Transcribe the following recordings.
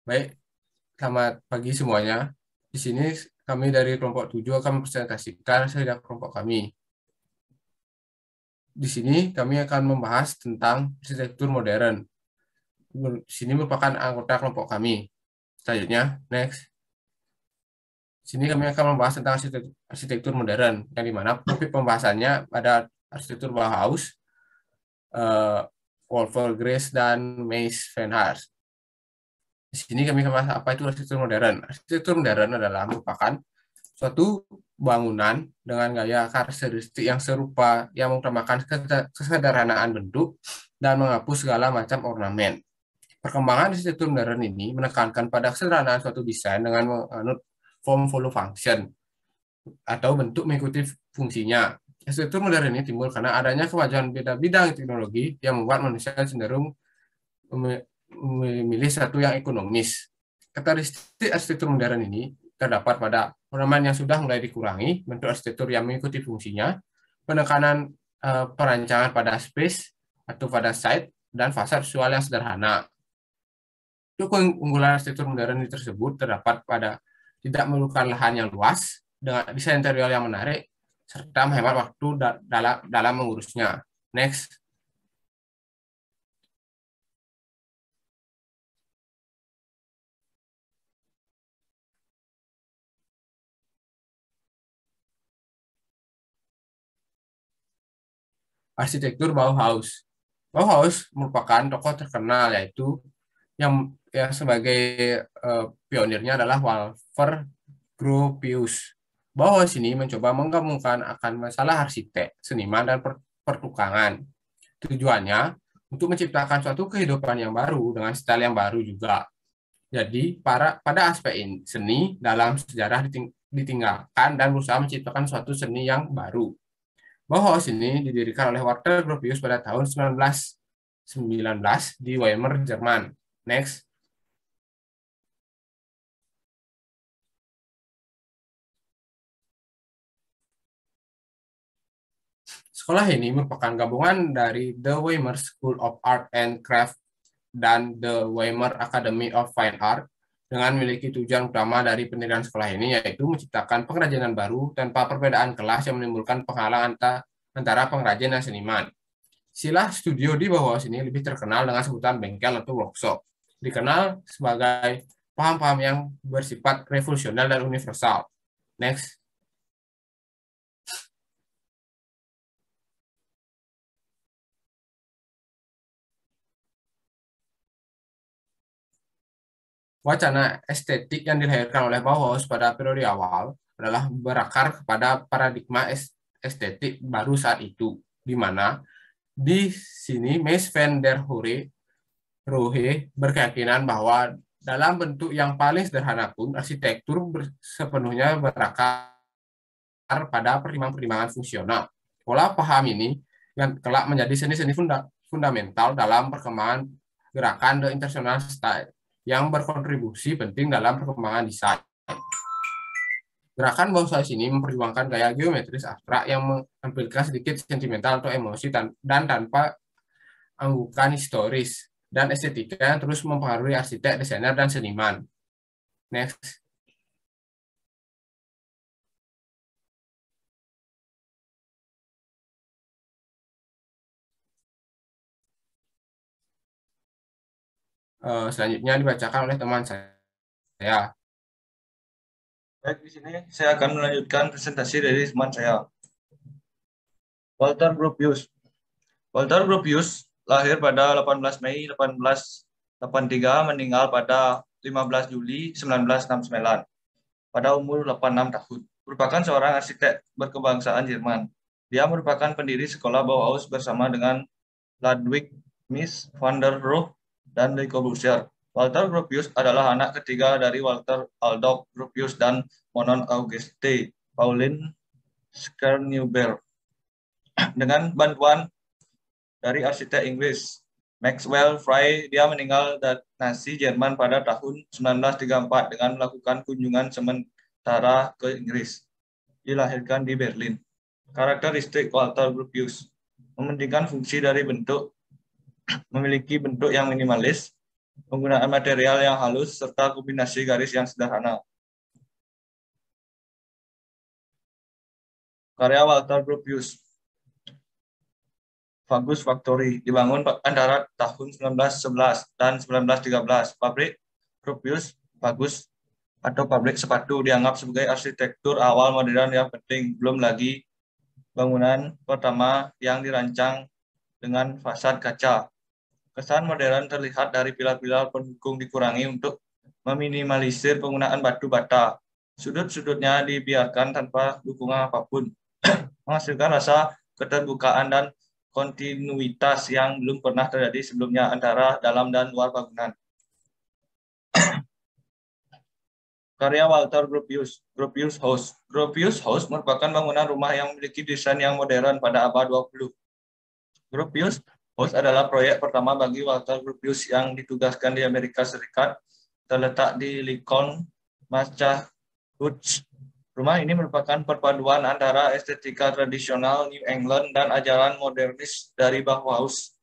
Baik, selamat pagi semuanya. Di sini kami dari kelompok 7 akan mempresentasikan hasil kelompok kami. Di sini kami akan membahas tentang arsitektur modern. Di sini merupakan anggota kelompok kami. Selanjutnya, next. Di sini kami akan membahas tentang arsitektur modern, yang dimana topik pembahasannya pada arsitektur Bauhaus, Wolfgang Grace, dan Mies van Haars. Di sini kami akan membahas apa itu arsitektur modern. Arsitektur modern adalah merupakan suatu bangunan dengan gaya karakteristik yang serupa yang mengutamakan kesederhanaan bentuk dan menghapus segala macam ornamen. Perkembangan arsitektur modern ini menekankan pada kesederhanaan suatu desain dengan menganut form follow function atau bentuk mengikuti fungsinya. Arsitektur modern ini timbul karena adanya kemajuan bidang teknologi yang membuat manusia cenderung memilih satu yang ekonomis. Karakteristik arsitektur modern ini terdapat pada ornamen yang sudah mulai dikurangi, bentuk arsitektur yang mengikuti fungsinya, penekanan perancangan pada space atau pada site, dan fasad visual yang sederhana. Untuk keunggulan arsitektur modern ini tersebut terdapat pada tidak memerlukan lahan yang luas, dengan desain interior yang menarik, serta menghemat waktu dalam mengurusnya. Next. Arsitektur Bauhaus. Bauhaus merupakan tokoh terkenal yaitu yang sebagai pionirnya adalah Walter Gropius. Bauhaus ini mencoba menggabungkan akan masalah arsitek, seniman, dan pertukangan. Tujuannya untuk menciptakan suatu kehidupan yang baru dengan style yang baru juga. Jadi pada aspek seni dalam sejarah ditinggalkan dan berusaha menciptakan suatu seni yang baru. Bauhaus ini didirikan oleh Walter Gropius pada tahun 1919 di Weimar, Jerman. Next. Sekolah ini merupakan gabungan dari The Weimar School of Art and Craft dan The Weimar Academy of Fine Art dengan memiliki tujuan utama dari pendirian sekolah ini yaitu menciptakan pengrajinan baru tanpa perbedaan kelas yang menimbulkan penghalang antara pengrajin dan seniman. Istilah studio di bawah sini lebih terkenal dengan sebutan bengkel atau workshop. Dikenal sebagai paham-paham yang bersifat revolusioner dan universal. Next. Wacana estetik yang dilahirkan oleh Bauhaus pada periode awal adalah berakar kepada paradigma estetik baru saat itu, di mana di sini Mies van der Rohe berkeyakinan bahwa dalam bentuk yang paling sederhana pun arsitektur sepenuhnya berakar pada pertimbangan-pertimbangan fungsional. Pola paham ini yang kelak menjadi seni-seni fundamental dalam perkembangan gerakan The International Style yang berkontribusi penting dalam perkembangan desain. Gerakan Bauhaus ini memperjuangkan gaya geometris abstrak yang menampilkan sedikit sentimental atau emosi dan tanpa anggukan historis dan estetika yang terus mempengaruhi arsitek, desainer, dan seniman. Next. Selanjutnya dibacakan oleh teman saya. Baik, di sini saya akan melanjutkan presentasi dari teman saya. Walter Gropius. Walter Gropius lahir pada 18 Mei 1883, meninggal pada 15 Juli 1969 pada umur 86 tahun. Merupakan seorang arsitek berkebangsaan Jerman. Dia merupakan pendiri sekolah Bauhaus bersama dengan Ludwig Mies van der Rohe dan Le Corbusier. Walter Gropius adalah anak ketiga dari Walter Adolf Gropius dan Manon Auguste Pauline Schneeberger. Dengan bantuan dari arsitek Inggris Maxwell Fry, dia meninggal Nazi Jerman pada tahun 1934 dengan melakukan kunjungan sementara ke Inggris. Dilahirkan di Berlin. Karakteristik Walter Gropius: mementingkan fungsi dari bentuk, memiliki bentuk yang minimalis, penggunaan material yang halus, serta kombinasi garis yang sederhana. Karya Walter Gropius, Fagus Factory, dibangun antara tahun 1911 dan 1913. Pabrik Gropius Fagus atau pabrik sepatu dianggap sebagai arsitektur awal modern yang penting, belum lagi bangunan pertama yang dirancang dengan fasad kaca. Kesan modern terlihat dari pilar-pilar pendukung dikurangi untuk meminimalisir penggunaan batu bata. Sudut-sudutnya dibiarkan tanpa dukungan apapun, menghasilkan rasa keterbukaan dan kontinuitas yang belum pernah terjadi sebelumnya antara dalam dan luar bangunan. Karya Walter Gropius, Gropius House. Gropius House merupakan bangunan rumah yang memiliki desain yang modern pada abad 20. Gropius House adalah proyek pertama bagi Walter Gropius yang ditugaskan di Amerika Serikat, terletak di Lincoln, Massachusetts. Rumah ini merupakan perpaduan antara estetika tradisional New England dan ajaran modernis dari Bauhaus.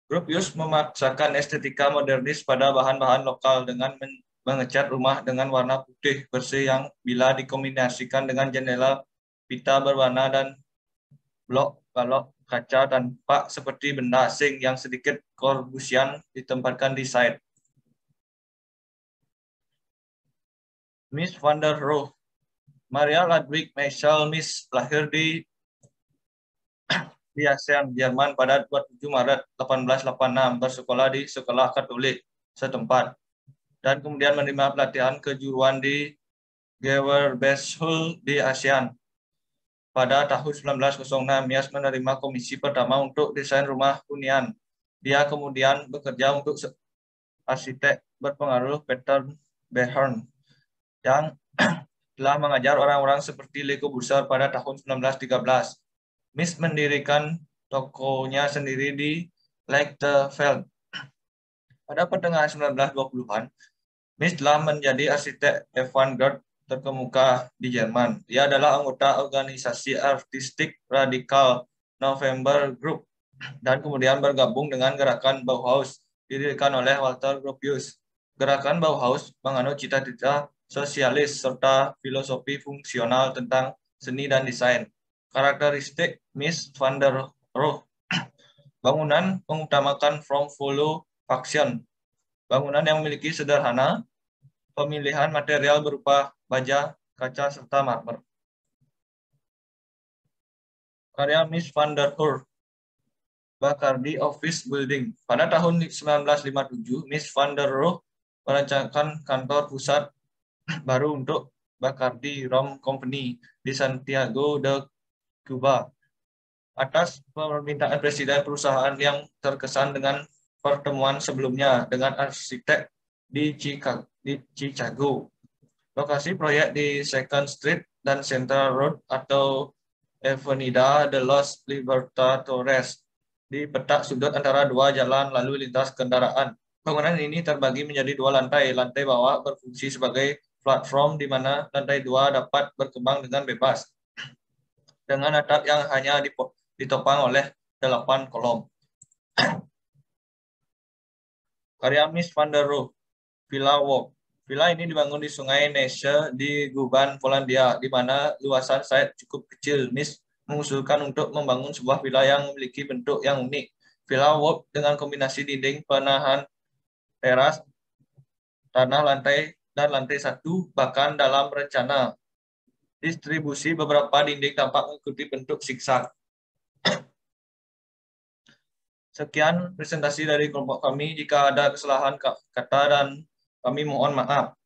Gropius memaksakan estetika modernis pada bahan-bahan lokal dengan mengecat rumah dengan warna putih bersih yang bila dikombinasikan dengan jendela pita berwarna dan blok-balok kaca tampak seperti benda asing yang sedikit Corbusian ditempatkan di side. Miss van der Rohe, Maria Ludwig Michel Miss lahir di Aachen, Jerman pada 27 Maret 1886, bersekolah di sekolah Katolik setempat, dan kemudian menerima pelatihan kejuruan di Gewerbeschule di Aachen. Pada tahun 1906, Mies menerima komisi pertama untuk desain rumah hunian. Dia kemudian bekerja untuk arsitek berpengaruh Peter Bernhard yang telah mengajar orang-orang seperti Le Corbusier pada tahun 1913. Mies mendirikan tokonya sendiri di Lichterfeld. Pada pertengahan 1920-an, Mies telah menjadi arsitek avant-garde terkemuka di Jerman. Dia adalah anggota organisasi artistik radikal November Group dan kemudian bergabung dengan gerakan Bauhaus didirikan oleh Walter Gropius. Gerakan Bauhaus menganut cita-cita sosialis serta filosofi fungsional tentang seni dan desain. Karakteristik Mies van der Rohe, bangunan mengutamakan form follow function. Bangunan yang memiliki sederhana, pemilihan material berupa baja, kaca, serta marmer. Karya Mies van der Rohe, Bacardi Office Building. Pada tahun 1957, Mies van der Rohe merancangkan kantor pusat baru untuk Bacardi Rum Company di Santiago de Cuba. Atas permintaan presiden perusahaan yang terkesan dengan pertemuan sebelumnya dengan arsitek di Chicago. Lokasi proyek di Second Street dan Central Road atau Avenida de los Libertadores di petak sudut antara dua jalan lalu lintas kendaraan. Bangunan ini terbagi menjadi dua lantai. Lantai bawah berfungsi sebagai platform di mana lantai dua dapat berkembang dengan bebas dengan atap yang hanya ditopang oleh 8 kolom. Karya Mies van der Rohe, Villa Walk. Villa ini dibangun di Sungai Nese di Guban, Polandia, di mana luasan site cukup kecil. Mies mengusulkan untuk membangun sebuah villa yang memiliki bentuk yang unik. Villa Walk dengan kombinasi dinding penahan teras, tanah lantai, dan lantai satu, bahkan dalam rencana distribusi beberapa dinding tampak mengikuti bentuk zigzag. Sekian presentasi dari kelompok kami. Jika ada kesalahan kata dan kami mohon maaf.